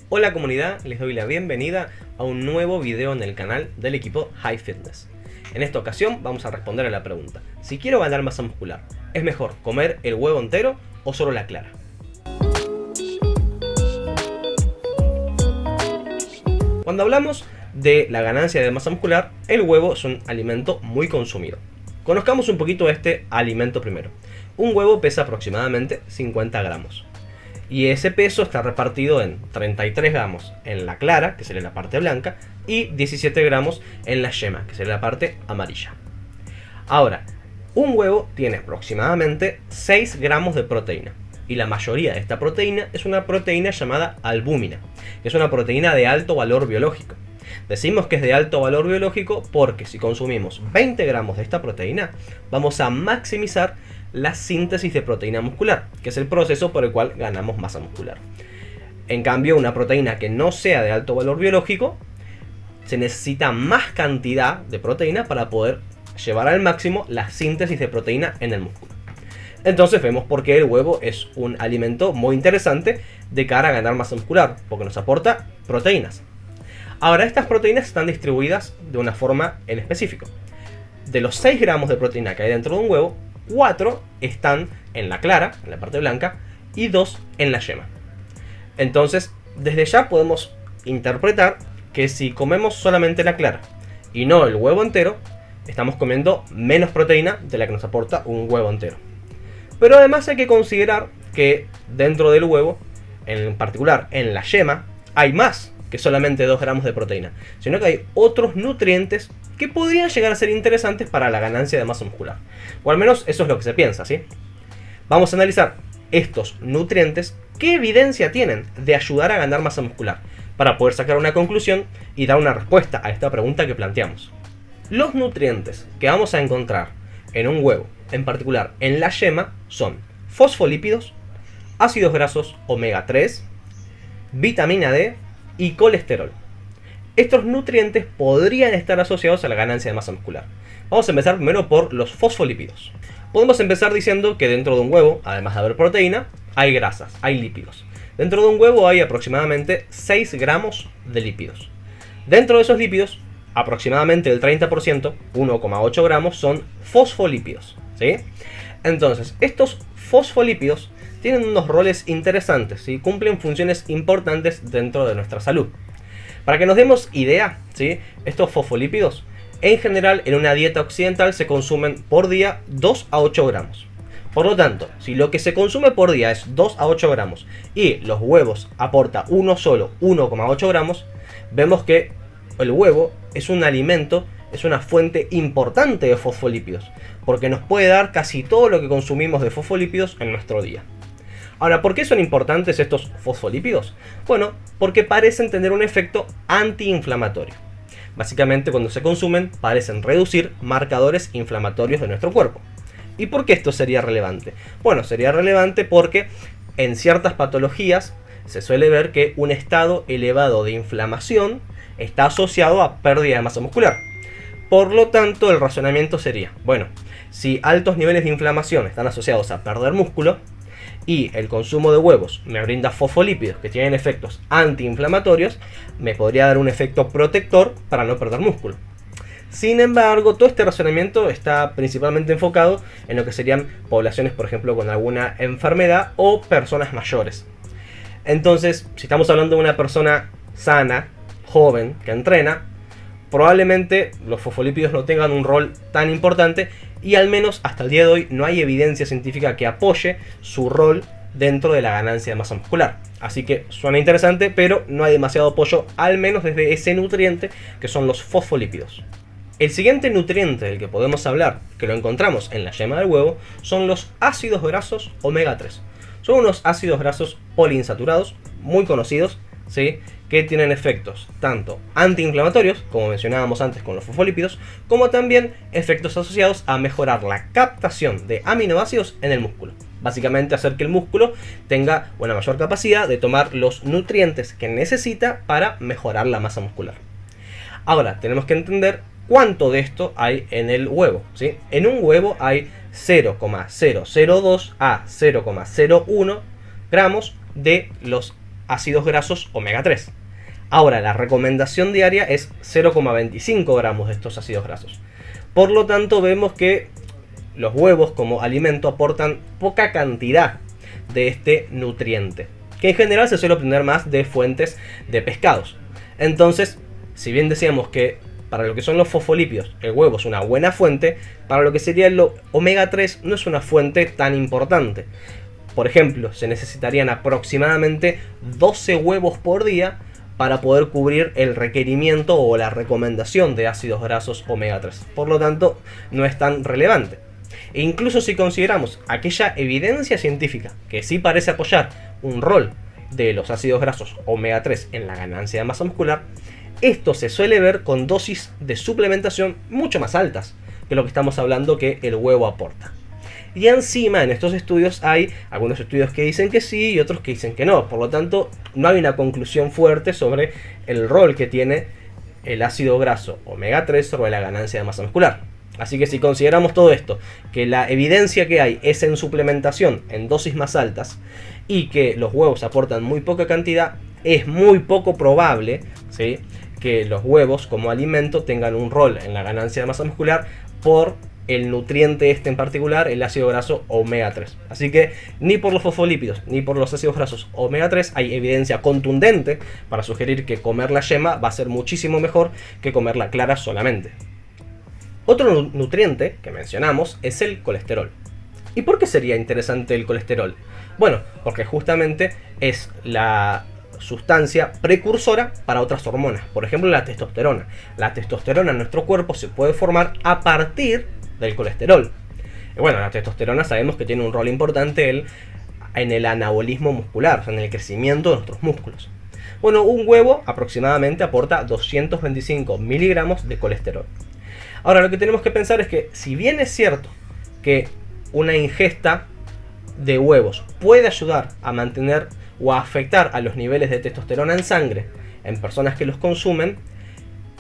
Hola comunidad, les doy la bienvenida a un nuevo video en el canal del equipo High Fitness. En esta ocasión vamos a responder a la pregunta: si quiero ganar masa muscular, ¿es mejor comer el huevo entero o solo la clara? Cuando hablamos de la ganancia de masa muscular, el huevo es un alimento muy consumido. Conozcamos un poquito este alimento primero. Un huevo pesa aproximadamente 50 gramos. Y ese peso está repartido en 33 gramos en la clara, que sería la parte blanca, y 17 gramos en la yema, que sería la parte amarilla. Ahora, un huevo tiene aproximadamente 6 gramos de proteína. Y la mayoría de esta proteína es una proteína llamada albúmina, que es una proteína de alto valor biológico. Decimos que es de alto valor biológico porque si consumimos 20 gramos de esta proteína, vamos a maximizar la síntesis de proteína muscular, que es el proceso por el cual ganamos masa muscular. En cambio, una proteína que no sea de alto valor biológico, se necesita más cantidad de proteína para poder llevar al máximo la síntesis de proteína en el músculo. Entonces vemos por qué el huevo es un alimento muy interesante de cara a ganar masa muscular, porque nos aporta proteínas. Ahora, estas proteínas están distribuidas de una forma en específico. De los 6 gramos de proteína que hay dentro de un huevo, 4 están en la clara, en la parte blanca, y 2 en la yema. Entonces, desde ya podemos interpretar que si comemos solamente la clara y no el huevo entero, estamos comiendo menos proteína de la que nos aporta un huevo entero. Pero además hay que considerar que dentro del huevo, en particular en la yema, hay más que solamente 2 gramos de proteína, sino que hay otros nutrientes que podrían llegar a ser interesantes para la ganancia de masa muscular. O al menos eso es lo que se piensa, ¿sí? Vamos a analizar estos nutrientes, qué evidencia tienen de ayudar a ganar masa muscular, para poder sacar una conclusión y dar una respuesta a esta pregunta que planteamos. Los nutrientes que vamos a encontrar en un huevo, en particular en la yema, son fosfolípidos, ácidos grasos omega 3, vitamina D y colesterol. Estos nutrientes podrían estar asociados a la ganancia de masa muscular. Vamos a empezar primero por los fosfolípidos. Podemos empezar diciendo que dentro de un huevo, además de haber proteína, hay grasas, hay lípidos. Dentro de un huevo hay aproximadamente 6 gramos de lípidos. Dentro de esos lípidos, aproximadamente el 30%, 1,8 gramos, son fosfolípidos, ¿sí? Entonces, estos fosfolípidos tienen unos roles interesantes y cumplen funciones importantes dentro de nuestra salud. Para que nos demos idea, ¿sí? Estos fosfolípidos, en general en una dieta occidental se consumen por día 2 a 8 gramos. Por lo tanto, si lo que se consume por día es 2 a 8 gramos y los huevos aporta uno solo 1,8 gramos, vemos que el huevo es un alimento, es una fuente importante de fosfolípidos, porque nos puede dar casi todo lo que consumimos de fosfolípidos en nuestro día. Ahora, ¿por qué son importantes estos fosfolípidos? Bueno, porque parecen tener un efecto antiinflamatorio. Básicamente, cuando se consumen, parecen reducir marcadores inflamatorios de nuestro cuerpo. ¿Y por qué esto sería relevante? Bueno, sería relevante porque en ciertas patologías se suele ver que un estado elevado de inflamación está asociado a pérdida de masa muscular. Por lo tanto, el razonamiento sería, bueno, si altos niveles de inflamación están asociados a perder músculo, y el consumo de huevos me brinda fosfolípidos que tienen efectos antiinflamatorios, me podría dar un efecto protector para no perder músculo. Sin embargo, todo este razonamiento está principalmente enfocado en lo que serían poblaciones, por ejemplo, con alguna enfermedad o personas mayores. Entonces, si estamos hablando de una persona sana, joven, que entrena, probablemente los fosfolípidos no tengan un rol tan importante y al menos hasta el día de hoy no hay evidencia científica que apoye su rol dentro de la ganancia de masa muscular. Así que suena interesante, pero no hay demasiado apoyo, al menos desde ese nutriente que son los fosfolípidos. El siguiente nutriente del que podemos hablar, que lo encontramos en la yema del huevo, son los ácidos grasos omega 3. Son unos ácidos grasos poliinsaturados muy conocidos, ¿sí?, que tienen efectos tanto antiinflamatorios, como mencionábamos antes con los fosfolípidos, como también efectos asociados a mejorar la captación de aminoácidos en el músculo. Básicamente hacer que el músculo tenga una mayor capacidad de tomar los nutrientes que necesita para mejorar la masa muscular. Ahora, tenemos que entender cuánto de esto hay en el huevo, ¿sí? En un huevo hay 0,002 a 0,01 gramos de los ácidos grasos omega 3. Ahora, la recomendación diaria es 0,25 gramos de estos ácidos grasos. Por lo tanto, vemos que los huevos como alimento aportan poca cantidad de este nutriente, que en general se suele obtener más de fuentes de pescados. Entonces, si bien decíamos que para lo que son los fosfolípidos el huevo es una buena fuente, para lo que sería el omega 3 no es una fuente tan importante. Por ejemplo, se necesitarían aproximadamente 12 huevos por día para poder cubrir el requerimiento o la recomendación de ácidos grasos omega 3. Por lo tanto, no es tan relevante. E incluso si consideramos aquella evidencia científica que sí parece apoyar un rol de los ácidos grasos omega 3 en la ganancia de masa muscular, esto se suele ver con dosis de suplementación mucho más altas que lo que estamos hablando que el huevo aporta. Y encima en estos estudios hay algunos estudios que dicen que sí y otros que dicen que no. Por lo tanto, no hay una conclusión fuerte sobre el rol que tiene el ácido graso omega 3 sobre la ganancia de masa muscular. Así que si consideramos todo esto, que la evidencia que hay es en suplementación en dosis más altas y que los huevos aportan muy poca cantidad, es muy poco probable, ¿sí?, que los huevos como alimento tengan un rol en la ganancia de masa muscular por el nutriente este en particular, el ácido graso omega 3. Así que ni por los fosfolípidos ni por los ácidos grasos omega 3 hay evidencia contundente para sugerir que comer la yema va a ser muchísimo mejor que comer la clara solamente. Otro nutriente que mencionamos es el colesterol. ¿Y por qué sería interesante el colesterol? Bueno, porque justamente es la sustancia precursora para otras hormonas, por ejemplo la testosterona. La testosterona en nuestro cuerpo se puede formar a partir del colesterol. Bueno, la testosterona sabemos que tiene un rol importante en el anabolismo muscular, o sea, en el crecimiento de nuestros músculos. Bueno, un huevo aproximadamente aporta 225 miligramos de colesterol. Ahora, lo que tenemos que pensar es que si bien es cierto que una ingesta de huevos puede ayudar a mantener o a afectar a los niveles de testosterona en sangre en personas que los consumen,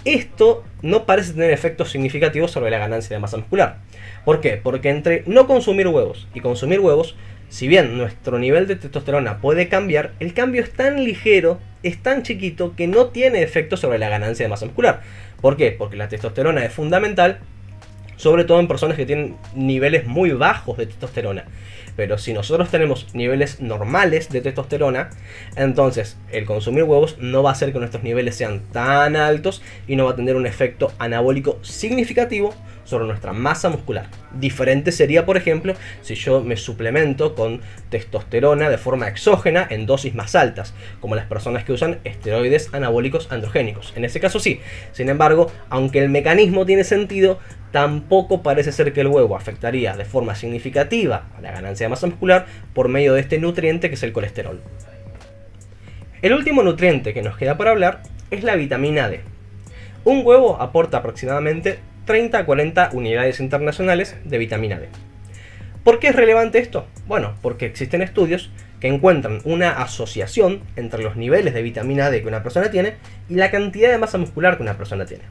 esto no parece tener efectos significativos sobre la ganancia de masa muscular. ¿Por qué? Porque entre no consumir huevos y consumir huevos, si bien nuestro nivel de testosterona puede cambiar, el cambio es tan ligero, es tan chiquito, que no tiene efecto sobre la ganancia de masa muscular. ¿Por qué? Porque la testosterona es fundamental, sobre todo en personas que tienen niveles muy bajos de testosterona. Pero si nosotros tenemos niveles normales de testosterona, entonces el consumir huevos no va a hacer que nuestros niveles sean tan altos y no va a tener un efecto anabólico significativo sobre nuestra masa muscular. Diferente sería, por ejemplo, si yo me suplemento con testosterona de forma exógena en dosis más altas, como las personas que usan esteroides anabólicos androgénicos. En ese caso sí. Sin embargo, aunque el mecanismo tiene sentido, tampoco parece ser que el huevo afectaría de forma significativa a la ganancia de masa muscular por medio de este nutriente que es el colesterol. El último nutriente que nos queda por hablar es la vitamina D. Un huevo aporta aproximadamente 30 a 40 unidades internacionales de vitamina D. ¿Por qué es relevante esto? Bueno, porque existen estudios que encuentran una asociación entre los niveles de vitamina D que una persona tiene y la cantidad de masa muscular que una persona tiene.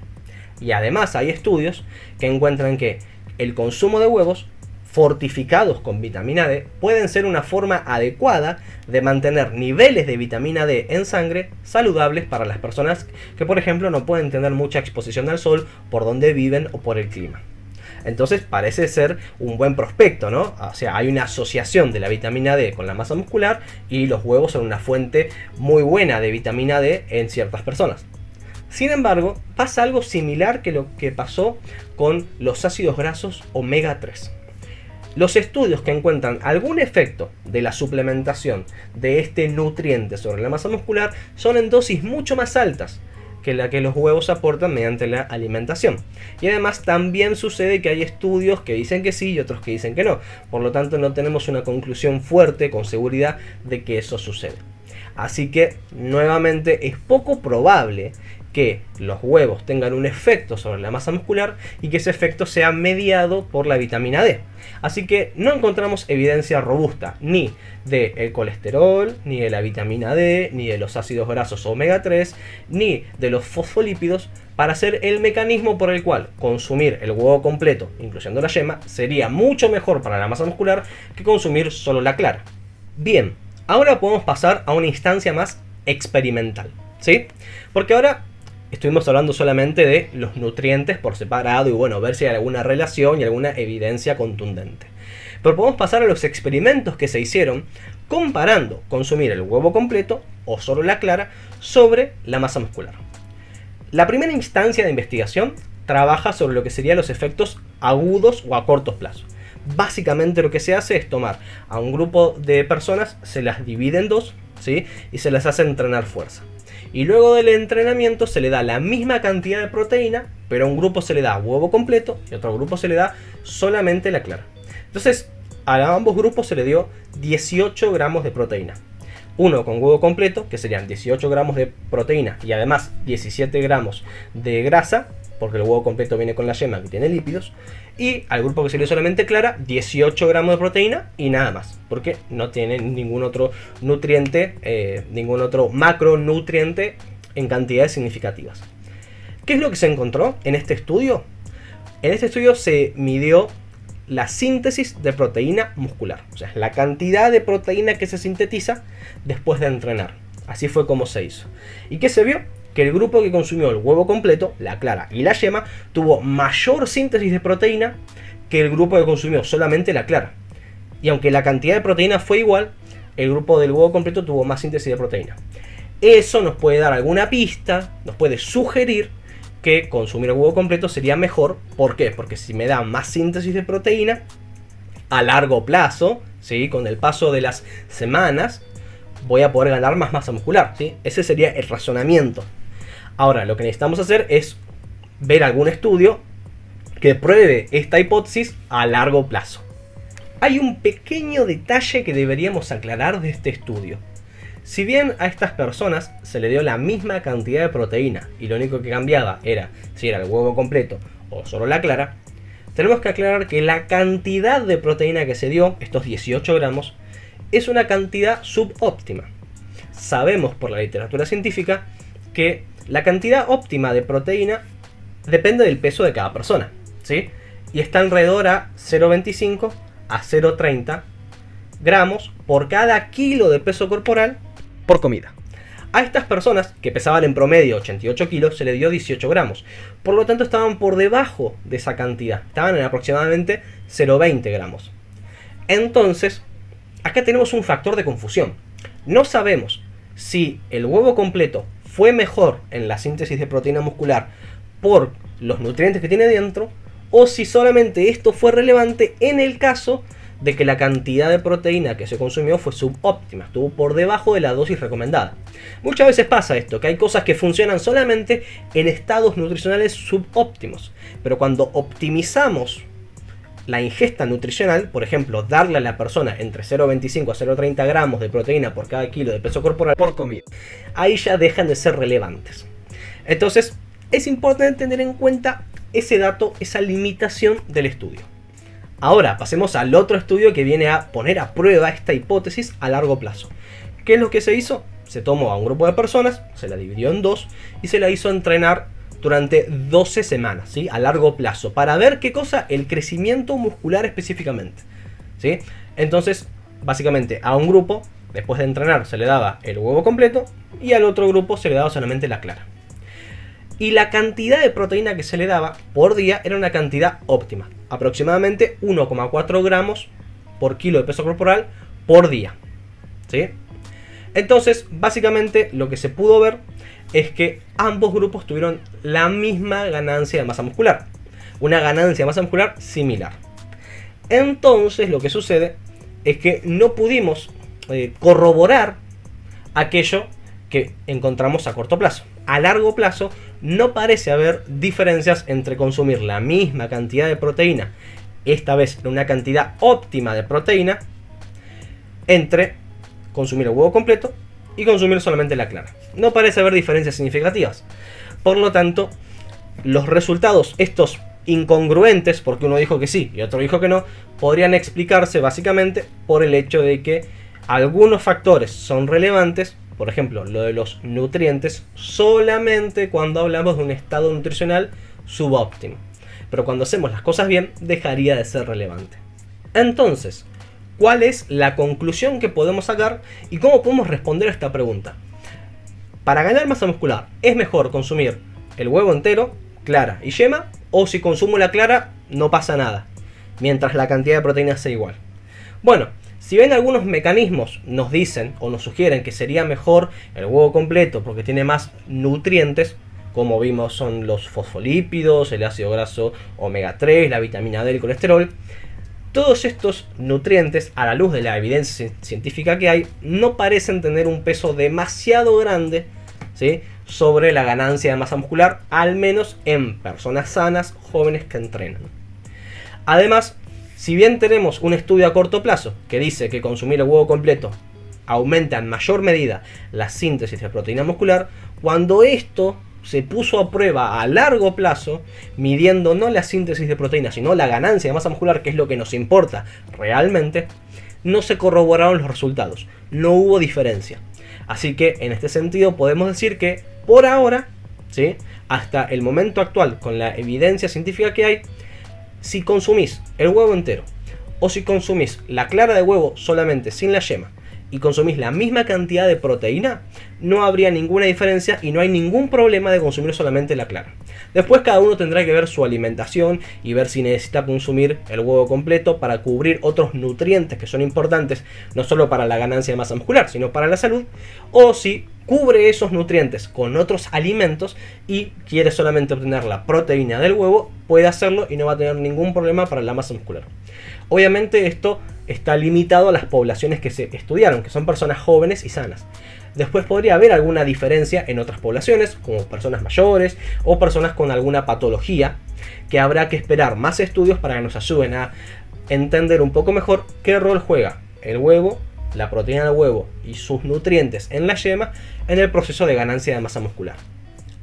Y además hay estudios que encuentran que el consumo de huevos fortificados con vitamina D pueden ser una forma adecuada de mantener niveles de vitamina D en sangre saludables para las personas que, por ejemplo, no pueden tener mucha exposición al sol por donde viven o por el clima. Entonces parece ser un buen prospecto, ¿no? O sea, hay una asociación de la vitamina D con la masa muscular y los huevos son una fuente muy buena de vitamina D en ciertas personas. Sin embargo, pasa algo similar que lo que pasó con los ácidos grasos omega 3. Los estudios que encuentran algún efecto de la suplementación de este nutriente sobre la masa muscular son en dosis mucho más altas que la que los huevos aportan mediante la alimentación. Y además también sucede que hay estudios que dicen que sí y otros que dicen que no. Por lo tanto, no tenemos una conclusión fuerte con seguridad de que eso sucede. Así que, nuevamente, es poco probable que los huevos tengan un efecto sobre la masa muscular y que ese efecto sea mediado por la vitamina D. Así que no encontramos evidencia robusta ni del colesterol, ni de la vitamina D, ni de los ácidos grasos omega 3, ni de los fosfolípidos para ser el mecanismo por el cual consumir el huevo completo, incluyendo la yema, sería mucho mejor para la masa muscular que consumir solo la clara. Bien, ahora podemos pasar a una instancia más experimental, ¿sí? Porque ahora estuvimos hablando solamente de los nutrientes por separado y bueno, ver si hay alguna relación y alguna evidencia contundente. Pero podemos pasar a los experimentos que se hicieron comparando consumir el huevo completo o solo la clara sobre la masa muscular. La primera instancia de investigación trabaja sobre lo que serían los efectos agudos o a corto plazo. Básicamente lo que se hace es tomar a un grupo de personas, se las divide en dos, ¿sí? Y se las hace entrenar fuerza. Y luego del entrenamiento se le da la misma cantidad de proteína, pero a un grupo se le da huevo completo y a otro grupo se le da solamente la clara. Entonces a ambos grupos se le dio 18 gramos de proteína. Uno con huevo completo, que serían 18 gramos de proteína y además 17 gramos de grasa, porque el huevo completo viene con la yema que tiene lípidos. Y al grupo que se le dio solamente clara, 18 gramos de proteína y nada más, porque no tiene ningún otro nutriente, ningún otro macronutriente en cantidades significativas. ¿Qué es lo que se encontró en este estudio? En este estudio se midió la síntesis de proteína muscular, o sea, la cantidad de proteína que se sintetiza después de entrenar. Así fue como se hizo. ¿Y qué se vio? Que el grupo que consumió el huevo completo, la clara y la yema, tuvo mayor síntesis de proteína que el grupo que consumió solamente la clara. Y aunque la cantidad de proteína fue igual, el grupo del huevo completo tuvo más síntesis de proteína. Eso nos puede dar alguna pista, nos puede sugerir que consumir el huevo completo sería mejor. ¿Por qué? Porque si me da más síntesis de proteína a largo plazo, ¿sí? Con el paso de las semanas, voy a poder ganar más masa muscular, ¿sí? Ese sería el razonamiento. Ahora, lo que necesitamos hacer es ver algún estudio que pruebe esta hipótesis a largo plazo. Hay un pequeño detalle que deberíamos aclarar de este estudio. Si bien a estas personas se le dio la misma cantidad de proteína y lo único que cambiaba era si era el huevo completo o solo la clara, tenemos que aclarar que la cantidad de proteína que se dio, estos 18 gramos, es una cantidad subóptima. Sabemos por la literatura científica que la cantidad óptima de proteína depende del peso de cada persona, ¿sí? Y está alrededor a 0,25 a 0,30 gramos por cada kilo de peso corporal por comida. A estas personas, que pesaban en promedio 88 kilos, se le dio 18 gramos. Por lo tanto, estaban por debajo de esa cantidad. Estaban en aproximadamente 0,20 gramos. Entonces, acá tenemos un factor de confusión. No sabemos si el huevo completo fue mejor en la síntesis de proteína muscular por los nutrientes que tiene dentro, o si solamente esto fue relevante en el caso de que la cantidad de proteína que se consumió fue subóptima, estuvo por debajo de la dosis recomendada. Muchas veces pasa esto, que hay cosas que funcionan solamente en estados nutricionales subóptimos, pero cuando optimizamos la ingesta nutricional, por ejemplo, darle a la persona entre 0,25 a 0,30 gramos de proteína por cada kilo de peso corporal por comida, ahí ya dejan de ser relevantes. Entonces, es importante tener en cuenta ese dato, esa limitación del estudio. Ahora, pasemos al otro estudio que viene a poner a prueba esta hipótesis a largo plazo. ¿Qué es lo que se hizo? Se tomó a un grupo de personas, se la dividió en dos y se la hizo entrenar durante 12 semanas, ¿sí? A largo plazo, para ver qué cosa, el crecimiento muscular específicamente, ¿sí? Entonces, básicamente a un grupo, después de entrenar, se le daba el huevo completo y al otro grupo se le daba solamente la clara. Y la cantidad de proteína que se le daba por día era una cantidad óptima, aproximadamente 1,4 gramos por kilo de peso corporal por día, ¿sí? Entonces, básicamente lo que se pudo ver es que ambos grupos tuvieron la misma ganancia de masa muscular, una ganancia de masa muscular similar. Entonces, lo que sucede es que no pudimos corroborar aquello que encontramos a corto plazo. A largo plazo no parece haber diferencias entre consumir la misma cantidad de proteína, esta vez una cantidad óptima de proteína, entre consumir el huevo completo y consumir solamente la clara. No parece haber diferencias significativas. Por lo tanto, los resultados, estos incongruentes, porque uno dijo que sí y otro dijo que no, podrían explicarse básicamente por el hecho de que algunos factores son relevantes. Por ejemplo, lo de los nutrientes solamente cuando hablamos de un estado nutricional subóptimo. Pero cuando hacemos las cosas bien, dejaría de ser relevante. Entonces, ¿cuál es la conclusión que podemos sacar y cómo podemos responder a esta pregunta? para ganar masa muscular, ¿es mejor consumir el huevo entero, clara y yema? O si consumo la clara, no pasa nada, mientras la cantidad de proteínas sea igual. Bueno, si bien algunos mecanismos nos dicen o nos sugieren que sería mejor el huevo completo porque tiene más nutrientes, como vimos son los fosfolípidos, el ácido graso omega 3, la vitamina D, el colesterol, todos estos nutrientes, a la luz de la evidencia científica que hay, no parecen tener un peso demasiado grande, ¿sí?, sobre la ganancia de masa muscular, al menos en personas sanas, jóvenes que entrenan. Además, si bien tenemos un estudio a corto plazo que dice que consumir el huevo completo aumenta en mayor medida la síntesis de proteína muscular, cuando esto se puso a prueba a largo plazo, midiendo no la síntesis de proteína, sino la ganancia de masa muscular, que es lo que nos importa realmente, no se corroboraron los resultados, no hubo diferencia. Así que en este sentido podemos decir que por ahora, ¿sí?, hasta el momento actual, con la evidencia científica que hay, si consumís el huevo entero o si consumís la clara de huevo solamente sin la yema y consumís la misma cantidad de proteína, no habría ninguna diferencia y no hay ningún problema de consumir solamente la clara. Después cada uno tendrá que ver su alimentación y ver si necesita consumir el huevo completo para cubrir otros nutrientes que son importantes, no solo para la ganancia de masa muscular, sino para la salud, o si cubre esos nutrientes con otros alimentos y quiere solamente obtener la proteína del huevo, puede hacerlo y no va a tener ningún problema para la masa muscular. Obviamente esto está limitado a las poblaciones que se estudiaron, que son personas jóvenes y sanas. Después podría haber alguna diferencia en otras poblaciones, como personas mayores o personas con alguna patología, que habrá que esperar más estudios para que nos ayuden a entender un poco mejor qué rol juega el huevo, la proteína del huevo y sus nutrientes en la yema en el proceso de ganancia de masa muscular.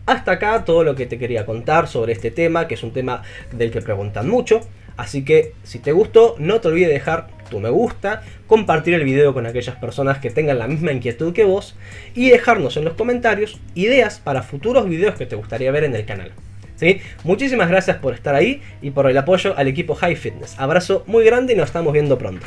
Hasta acá todo lo que te quería contar sobre este tema, que es un tema del que preguntan mucho. Así que si te gustó, no te olvides de dejar tu me gusta, compartir el video con aquellas personas que tengan la misma inquietud que vos y dejarnos en los comentarios ideas para futuros videos que te gustaría ver en el canal. ¿Sí? Muchísimas gracias por estar ahí y por el apoyo al equipo High Fitness. Abrazo muy grande y nos estamos viendo pronto.